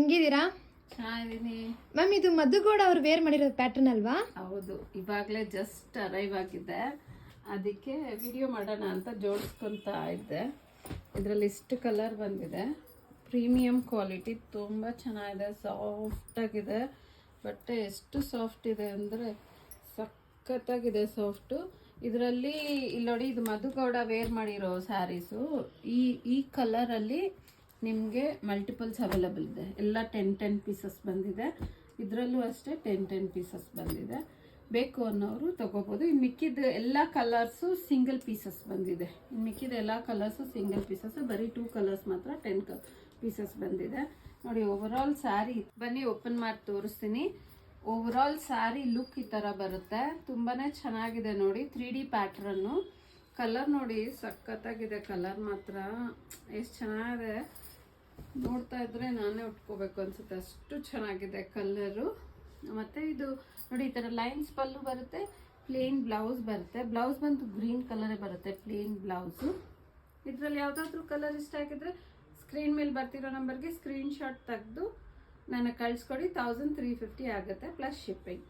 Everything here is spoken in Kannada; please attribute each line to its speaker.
Speaker 1: ಹೆಂಗಿದ್ದೀರಾ?
Speaker 2: ಚೆನ್ನಾಗಿದ್ದೀನಿ
Speaker 1: ಮ್ಯಾಮ್. ಇದು ಮಧುಗೌಡ ಅವ್ರು ವೇರ್ ಮಾಡಿರೋದು ಪ್ಯಾಟರ್ನ್ ಅಲ್ವಾ?
Speaker 2: ಹೌದು, ಇವಾಗಲೇ ಜಸ್ಟ್ ಅರೈವ್ ಆಗಿದ್ದೆ, ಅದಕ್ಕೆ ವಿಡಿಯೋ ಮಾಡೋಣ ಅಂತ ಜೋಡಿಸ್ಕೊತಾ ಇದ್ದೆ. ಇದರಲ್ಲಿ ಇಷ್ಟು ಕಲರ್ ಬಂದಿದೆ, ಪ್ರೀಮಿಯಂ ಕ್ವಾಲಿಟಿ, ತುಂಬ ಚೆನ್ನಾಗಿದೆ, ಸಾಫ್ಟಾಗಿದೆ. ಬಟ್ಟೆ ಎಷ್ಟು ಸಾಫ್ಟ್ ಇದೆ ಅಂದರೆ ಸಖತ್ತಾಗಿದೆ ಸಾಫ್ಟು. ಇದರಲ್ಲಿ ಇಲ್ಲಿ ನೋಡಿ, ಇದು ಮಧುಗೌಡ ವೇರ್ ಮಾಡಿರೋ ಸ್ಯಾರೀಸು. ಈ ಕಲರಲ್ಲಿ ನಿಮಗೆ ಮಲ್ಟಿಪಲ್ಸ್ ಅವೈಲಬಲ್ ಇದೆ. ಎಲ್ಲ 10 ಪೀಸಸ್ ಬಂದಿದೆ. ಇದರಲ್ಲೂ ಅಷ್ಟೇ 10 ಪೀಸಸ್ ಬಂದಿದೆ. ಬೇಕು ಅನ್ನೋರು ತಗೋಬೋದು. ಇನ್ನು ಮಿಕ್ಕಿದ ಎಲ್ಲ ಕಲರ್ಸು ಸಿಂಗಲ್ ಪೀಸಸ್ ಬಂದಿದೆ. ಇನ್ನು ಮಿಕ್ಕಿದ ಎಲ್ಲ ಕಲರ್ಸು ಸಿಂಗಲ್ ಪೀಸಸ್ಸು, ಬರೀ 2 ಕಲರ್ಸ್ ಮಾತ್ರ 10 ಪೀಸಸ್ ಬಂದಿದೆ. ನೋಡಿ, ಓವರಾಲ್ ಸ್ಯಾರಿ ಬನ್ನಿ ಓಪನ್ ಮಾಡಿ ತೋರಿಸ್ತೀನಿ. ಓವರಾಲ್ ಸ್ಯಾರಿ ಲುಕ್ ಈ ಥರ ಬರುತ್ತೆ. ತುಂಬಾ ಚೆನ್ನಾಗಿದೆ ನೋಡಿ, 3D ಪ್ಯಾಟ್ರನ್ನು. ಕಲರ್ ನೋಡಿ, ಸಖತ್ತಾಗಿದೆ ಕಲರ್ ಮಾತ್ರ, ಎಷ್ಟು ಚೆನ್ನಾಗಿದೆ. ನೋಡ್ತಾ ಇದ್ರೆ ನಾನೇ ಉಟ್ಕೋಬೇಕು ಅನ್ಸುತ್ತೆ, ಅಷ್ಟು ಚೆನ್ನಾಗಿದೆ ಕಲರು. ಮತ್ತು ಇದು ನೋಡಿ, ಈ ಥರ ಲೈನ್ಸ್ ಪಲ್ಲು ಬರುತ್ತೆ, ಪ್ಲೇನ್ ಬ್ಲೌಸ್ ಬರುತ್ತೆ. ಬ್ಲೌಸ್ ಬಂದು ಗ್ರೀನ್ ಕಲರೇ ಬರುತ್ತೆ, ಪ್ಲೇನ್ ಬ್ಲೌಸು. ಇದರಲ್ಲಿ ಯಾವುದಾದ್ರೂ ಕಲರ್ ಇಷ್ಟ ಆಗಿದ್ರೆ ಸ್ಕ್ರೀನ್ ಮೇಲೆ ಬರ್ತಿರೋ ನಂಬರ್ಗೆ ಸ್ಕ್ರೀನ್ ಶಾಟ್ ತೆಗೆದು ನನಗೆ ಕಳಿಸ್ಕೊಡಿ. 1350 ಆಗುತ್ತೆ ಪ್ಲಸ್ ಶಿಪ್ಪಿಂಗ್.